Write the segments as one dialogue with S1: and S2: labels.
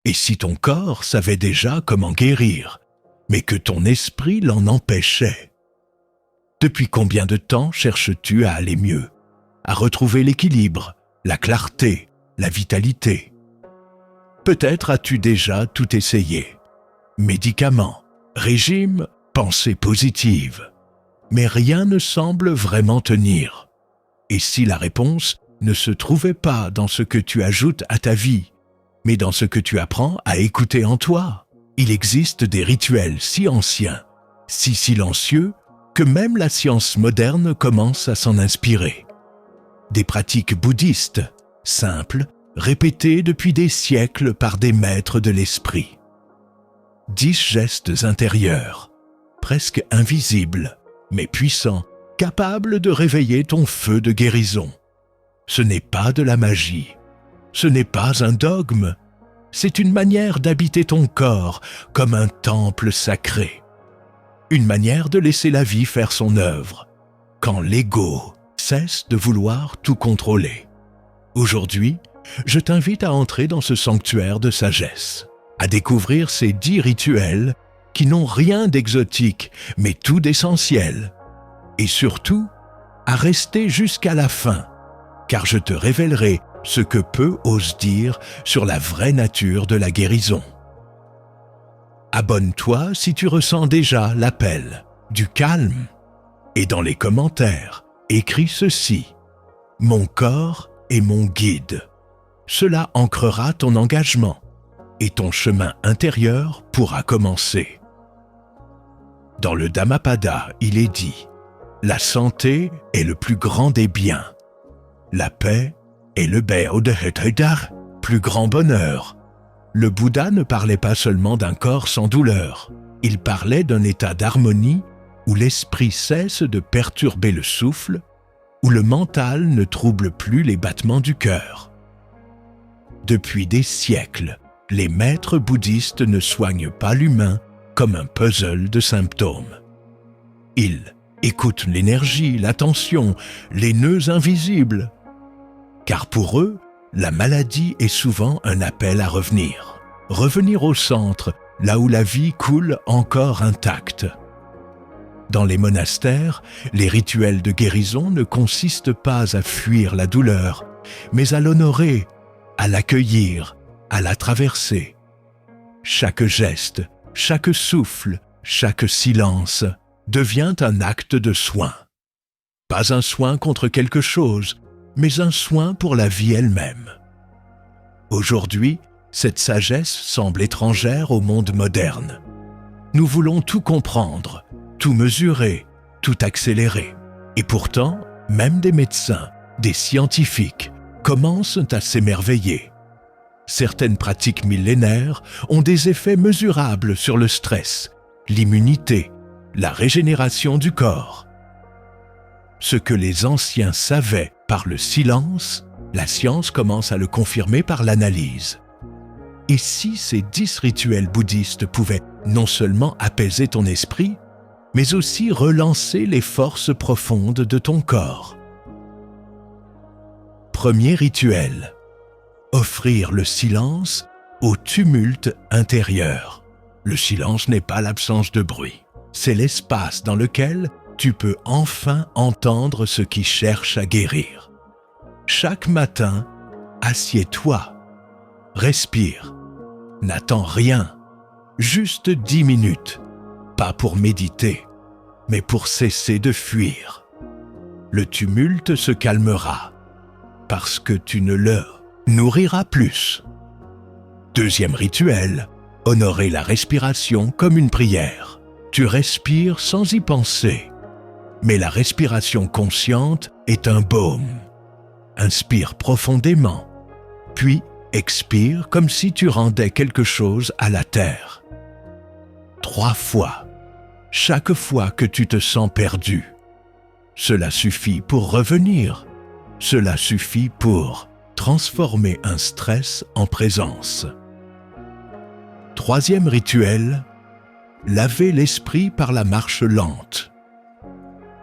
S1: Et si ton corps savait déjà comment guérir, mais que ton esprit l'en empêchait? Depuis combien de temps cherches-tu à aller mieux, à retrouver l'équilibre, la clarté, la vitalité? Peut-être as-tu déjà tout essayé. Médicaments, régime, pensée positive. Mais rien ne semble vraiment tenir. Et si la réponse ne se trouvait pas dans ce que tu ajoutes à ta vie, mais dans ce que tu apprends à écouter en toi? Il existe des rituels si anciens, si silencieux, que même la science moderne commence à s'en inspirer. Des pratiques bouddhistes, simples, répétées depuis des siècles par des maîtres de l'esprit. 10 gestes intérieurs, presque invisibles, mais puissants, capables de réveiller ton feu de guérison. Ce n'est pas de la magie, ce n'est pas un dogme, c'est une manière d'habiter ton corps comme un temple sacré. Une manière de laisser la vie faire son œuvre, quand l'ego cesse de vouloir tout contrôler. Aujourd'hui, je t'invite à entrer dans ce sanctuaire de sagesse, à découvrir ces 10 rituels qui n'ont rien d'exotique, mais tout d'essentiel. Et surtout, à rester jusqu'à la fin, car je te révélerai ce que peu osent dire sur la vraie nature de la guérison. Abonne-toi si tu ressens déjà l'appel du calme. Et dans les commentaires, écris ceci: mon corps est mon guide. Cela ancrera ton engagement et ton chemin intérieur pourra commencer. Dans le Dhammapada, il est dit: la santé est le plus grand des biens. La paix est le plus grand bonheur. Le Bouddha ne parlait pas seulement d'un corps sans douleur. Il parlait d'un état d'harmonie où l'esprit cesse de perturber le souffle, où le mental ne trouble plus les battements du cœur. Depuis des siècles, les maîtres bouddhistes ne soignent pas l'humain comme un puzzle de symptômes. Ils écoutent l'énergie, l'attention, les nœuds invisibles. Car pour eux, la maladie est souvent un appel à revenir. Revenir au centre, là où la vie coule encore intacte. Dans les monastères, les rituels de guérison ne consistent pas à fuir la douleur, mais à l'honorer, à l'accueillir, à la traverser. Chaque geste, chaque souffle, chaque silence devient un acte de soin. Pas un soin contre quelque chose, mais un soin pour la vie elle-même. Aujourd'hui, cette sagesse semble étrangère au monde moderne. Nous voulons tout comprendre, tout mesurer, tout accélérer. Et pourtant, même des médecins, des scientifiques, commencent à s'émerveiller. Certaines pratiques millénaires ont des effets mesurables sur le stress, l'immunité, la régénération du corps. Ce que les anciens savaient par le silence, la science commence à le confirmer par l'analyse. Et si ces 10 rituels bouddhistes pouvaient non seulement apaiser ton esprit, mais aussi relancer les forces profondes de ton corps? Premier rituel: offrir le silence au tumulte intérieur. Le silence n'est pas l'absence de bruit, c'est l'espace dans lequel tu peux enfin entendre ce qui cherche à guérir. Chaque matin, assieds-toi, respire, n'attends rien, juste 10 minutes, pas pour méditer, mais pour cesser de fuir. Le tumulte se calmera, parce que tu ne le nourriras plus. Deuxième rituel, honorer la respiration comme une prière. Tu respires sans y penser, mais la respiration consciente est un baume. Inspire profondément, puis expire comme si tu rendais quelque chose à la terre. 3 fois, chaque fois que tu te sens perdu. Cela suffit pour revenir. Cela suffit pour transformer un stress en présence. Troisième rituel, laver l'esprit par la marche lente.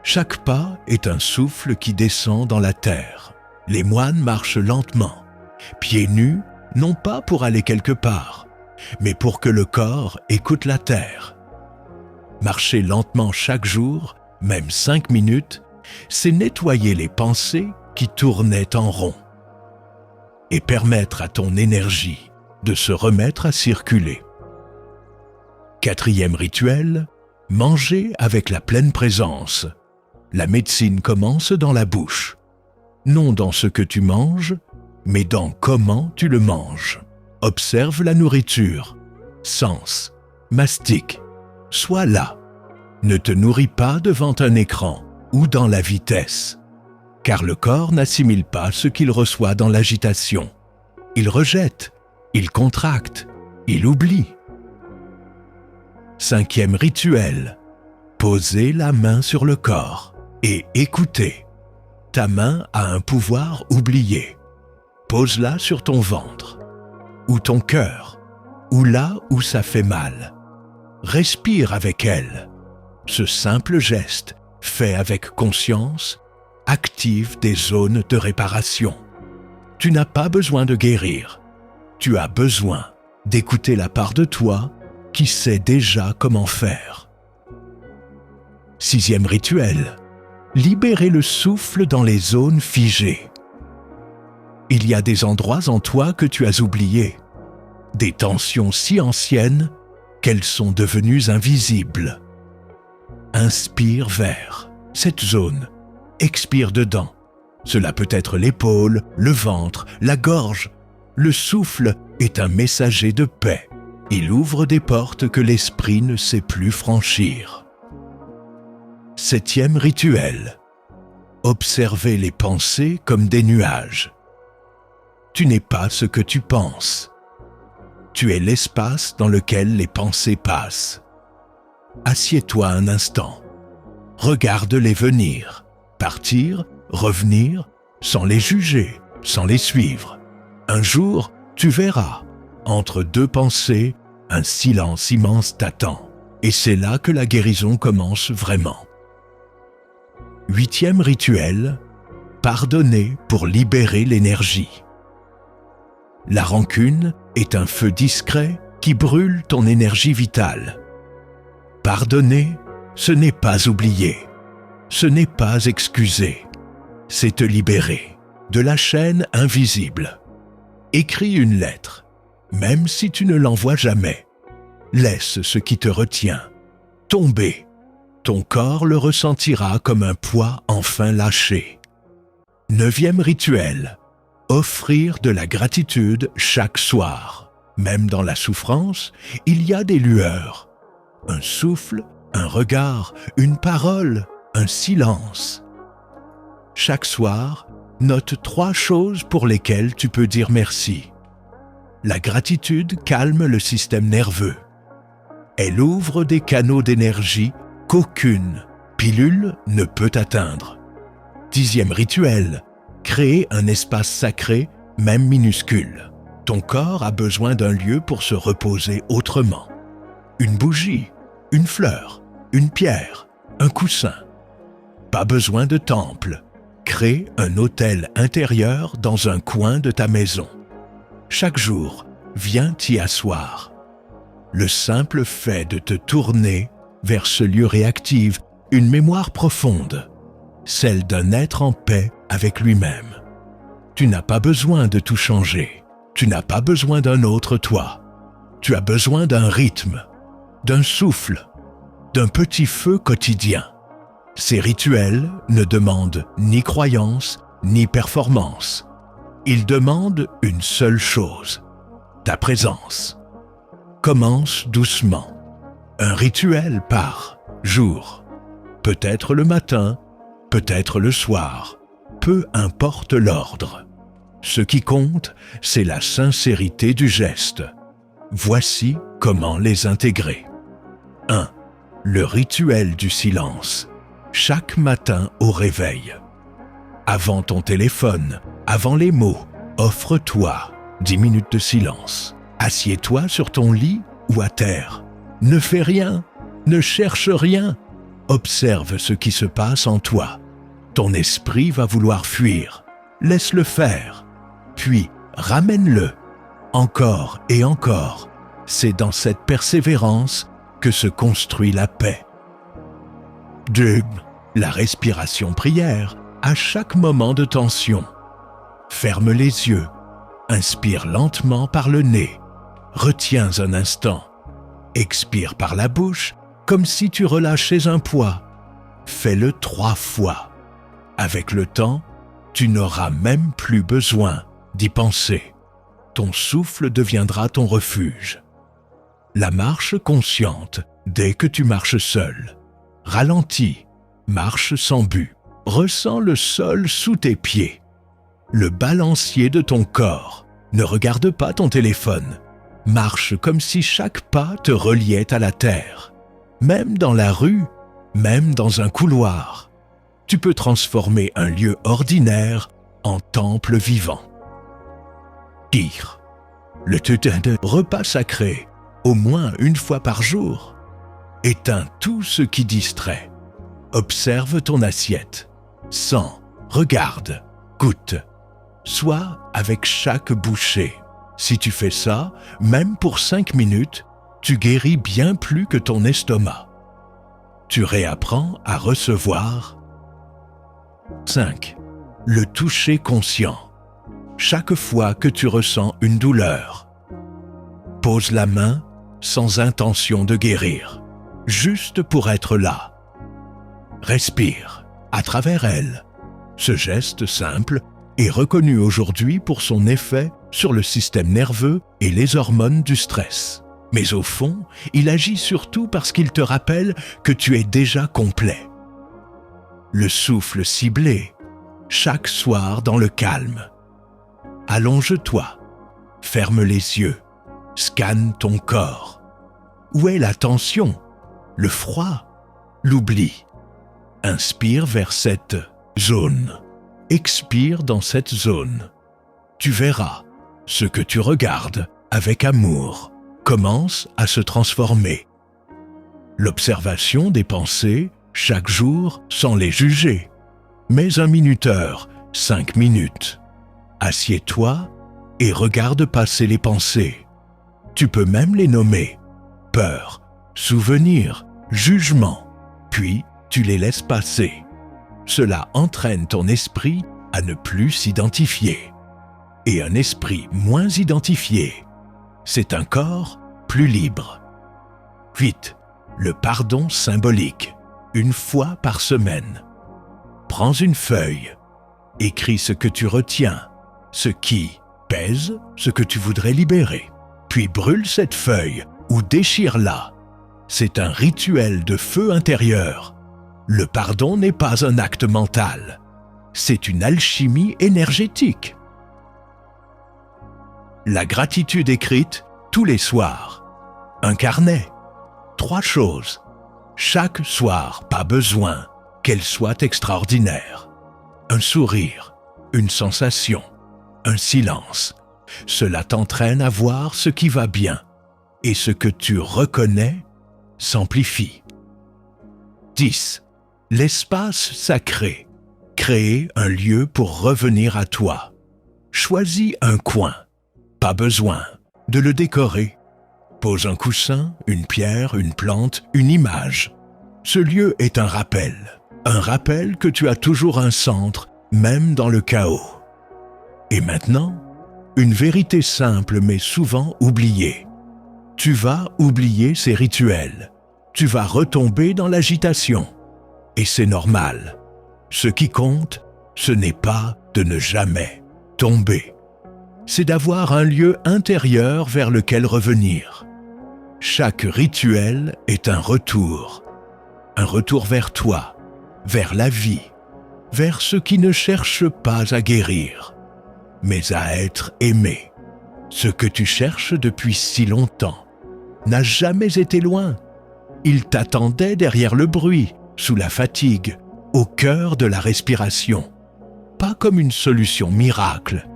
S1: Chaque pas est un souffle qui descend dans la terre. Les moines marchent lentement, pieds nus, non pas pour aller quelque part, mais pour que le corps écoute la terre. Marcher lentement chaque jour, même 5 minutes, c'est nettoyer les pensées qui tournaient en rond et permettre à ton énergie de se remettre à circuler. 4e rituel, manger avec la pleine présence. La médecine commence dans la bouche, non dans ce que tu manges, mais dans comment tu le manges. Observe la nourriture, sens, mastique, sois là. Ne te nourris pas devant un écran ou dans la vitesse, car le corps n'assimile pas ce qu'il reçoit dans l'agitation. Il rejette, il contracte, il oublie. 5e rituel, poser la main sur le corps et écouter. Ta main a un pouvoir oublié. Pose-la sur ton ventre, ou ton cœur, ou là où ça fait mal. Respire avec elle. Ce simple geste, fait avec conscience, active des zones de réparation. Tu n'as pas besoin de guérir. Tu as besoin d'écouter la part de toi qui sait déjà comment faire. 6e rituel, libérer le souffle dans les zones figées. Il y a des endroits en toi que tu as oubliés, des tensions si anciennes qu'elles sont devenues invisibles. Inspire vers cette zone, expire dedans. Cela peut être l'épaule, le ventre, la gorge. Le souffle est un messager de paix. Il ouvre des portes que l'esprit ne sait plus franchir. 7e rituel, observer les pensées comme des nuages. Tu n'es pas ce que tu penses. Tu es l'espace dans lequel les pensées passent. Assieds-toi un instant. Regarde-les venir, partir, revenir, sans les juger, sans les suivre. Un jour, tu verras, entre deux pensées, un silence immense t'attend. Et c'est là que la guérison commence vraiment. 8e rituel, pardonner pour libérer l'énergie. La rancune est un feu discret qui brûle ton énergie vitale. Pardonner, ce n'est pas oublier, ce n'est pas excuser, c'est te libérer de la chaîne invisible. Écris une lettre, même si tu ne l'envoies jamais. Laisse ce qui te retient tomber. Ton corps le ressentira comme un poids enfin lâché. 9e rituel, offrir de la gratitude chaque soir. Même dans la souffrance, il y a des lueurs. Un souffle, un regard, une parole, un silence. Chaque soir, note 3 choses pour lesquelles tu peux dire merci. La gratitude calme le système nerveux. Elle ouvre des canaux d'énergie qu'aucune pilule ne peut atteindre. 10e rituel, créer un espace sacré, même minuscule. Ton corps a besoin d'un lieu pour se reposer autrement. Une bougie, une fleur, une pierre, un coussin. Pas besoin de temple. Crée un autel intérieur dans un coin de ta maison. Chaque jour, viens t'y asseoir. Le simple fait de te tourner vers ce lieu réactive une mémoire profonde, celle d'un être en paix avec lui-même. Tu n'as pas besoin de tout changer. Tu n'as pas besoin d'un autre toi. Tu as besoin d'un rythme, d'un souffle, d'un petit feu quotidien. Ces rituels ne demandent ni croyance, ni performance. Ils demandent une seule chose, ta présence. Commence doucement. Un rituel par jour. Peut-être le matin, peut-être le soir. Peu importe l'ordre. Ce qui compte, c'est la sincérité du geste. Voici comment les intégrer. 1. Le rituel du silence. Chaque matin au réveil. Avant ton téléphone, avant les mots, offre-toi 10 minutes de silence. Assieds-toi sur ton lit ou à terre. Ne fais rien, ne cherche rien. Observe ce qui se passe en toi. Ton esprit va vouloir fuir. Laisse-le faire. Puis, ramène-le. encore et encore. C'est dans cette persévérance que se construit la paix. 2. La respiration prière à chaque moment de tension. Ferme les yeux, inspire lentement par le nez, retiens un instant, expire par la bouche comme si tu relâchais un poids. Fais-le 3 fois. Avec le temps, tu n'auras même plus besoin d'y penser. Ton souffle deviendra ton refuge. La marche consciente dès que tu marches seul. Ralentis, marche sans but. Ressens le sol sous tes pieds. Le balancier de ton corps. Ne regarde pas ton téléphone. Marche comme si chaque pas te reliait à la terre. Même dans la rue, même dans un couloir, tu peux transformer un lieu ordinaire en temple vivant. Kir, le repas sacré, au moins une fois par jour. Éteins tout ce qui distrait. Observe ton assiette. Sens, regarde, goûte. Sois avec chaque bouchée. Si tu fais ça, même pour 5 minutes, tu guéris bien plus que ton estomac. Tu réapprends à recevoir. 5. Le toucher conscient. Chaque fois que tu ressens une douleur, pose la main sans intention de guérir, juste pour être là. Respire à travers elle. Ce geste simple est reconnu aujourd'hui pour son effet sur le système nerveux et les hormones du stress. Mais au fond, il agit surtout parce qu'il te rappelle que tu es déjà complet. Le souffle ciblé, chaque soir dans le calme. Allonge-toi, ferme les yeux, scanne ton corps. Où est la tension, le froid, l'oubli? Inspire vers cette zone, expire dans cette zone. Tu verras, ce que tu regardes avec amour commence à se transformer. L'observation des pensées, chaque jour, sans les juger. Mets un minuteur, 5 minutes. Assieds-toi et regarde passer les pensées. Tu peux même les nommer. Peur, souvenir, jugement. Puis, tu les laisses passer. Cela entraîne ton esprit à ne plus s'identifier. Et un esprit moins identifié, c'est un corps plus libre. 8. Le pardon symbolique, une fois par semaine. Prends une feuille, écris ce que tu retiens, ce qui pèse, ce que tu voudrais libérer. Puis brûle cette feuille ou déchire-la. C'est un rituel de feu intérieur. Le pardon n'est pas un acte mental, c'est une alchimie énergétique. La gratitude écrite tous les soirs. Un carnet. 3 choses. Chaque soir, pas besoin qu'elle soit extraordinaire. Un sourire, une sensation, un silence. Cela t'entraîne à voir ce qui va bien et ce que tu reconnais s'amplifie. 10. L'espace sacré. Créer un lieu pour revenir à toi. Choisis un coin. Pas besoin de le décorer. Pose un coussin, une pierre, une plante, une image. Ce lieu est un rappel que tu as toujours un centre, même dans le chaos. Et maintenant, une vérité simple mais souvent oubliée. Tu vas oublier ces rituels. Tu vas retomber dans l'agitation. Et c'est normal. Ce qui compte, ce n'est pas de ne jamais tomber. C'est d'avoir un lieu intérieur vers lequel revenir. Chaque rituel est un retour vers toi, vers la vie, vers ce qui ne cherche pas à guérir, mais à être aimé. Ce que tu cherches depuis si longtemps n'a jamais été loin. Il t'attendait derrière le bruit, sous la fatigue, au cœur de la respiration. Pas comme une solution miracle,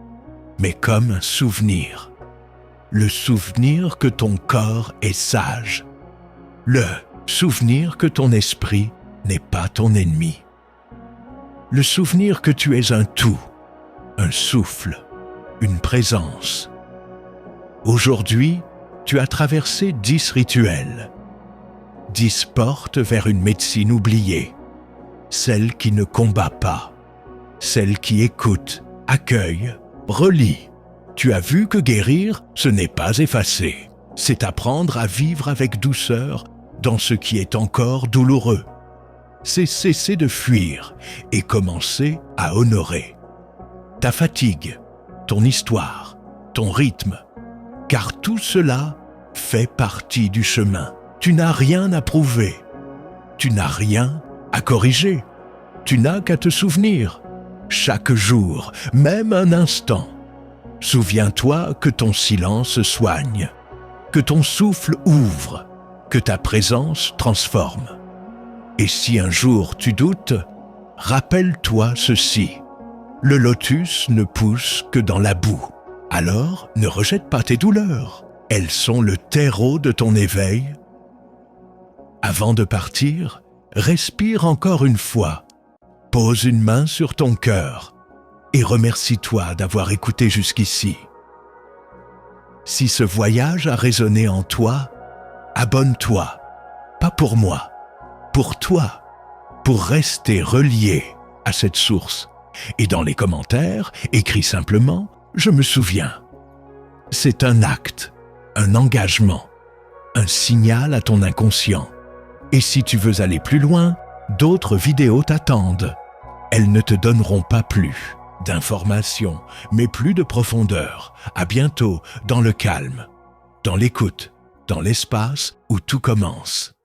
S1: mais comme un souvenir. Le souvenir que ton corps est sage. Le souvenir que ton esprit n'est pas ton ennemi. Le souvenir que tu es un tout, un souffle, une présence. Aujourd'hui, tu as traversé 10 rituels. 10 portes vers une médecine oubliée. Celle qui ne combat pas. Celle qui écoute, accueille, relie. Tu as vu que guérir, ce n'est pas effacer. C'est apprendre à vivre avec douceur dans ce qui est encore douloureux. C'est cesser de fuir et commencer à honorer. Ta fatigue, ton histoire, ton rythme, car tout cela fait partie du chemin. Tu n'as rien à prouver, tu n'as rien à corriger, tu n'as qu'à te souvenir. Chaque jour, même un instant, souviens-toi que ton silence soigne, que ton souffle ouvre, que ta présence transforme. Et si un jour tu doutes, rappelle-toi ceci. Le lotus ne pousse que dans la boue. Alors, ne rejette pas tes douleurs. Elles sont le terreau de ton éveil. Avant de partir, respire encore une fois. Pose une main sur ton cœur et remercie-toi d'avoir écouté jusqu'ici. Si ce voyage a résonné en toi, abonne-toi, pas pour moi, pour toi, pour rester relié à cette source. Et dans les commentaires, écris simplement « Je me souviens ». C'est un acte, un engagement, un signal à ton inconscient. Et si tu veux aller plus loin, d'autres vidéos t'attendent. Elles ne te donneront pas plus d'informations, mais plus de profondeur. À bientôt dans le calme, dans l'écoute, dans l'espace où tout commence.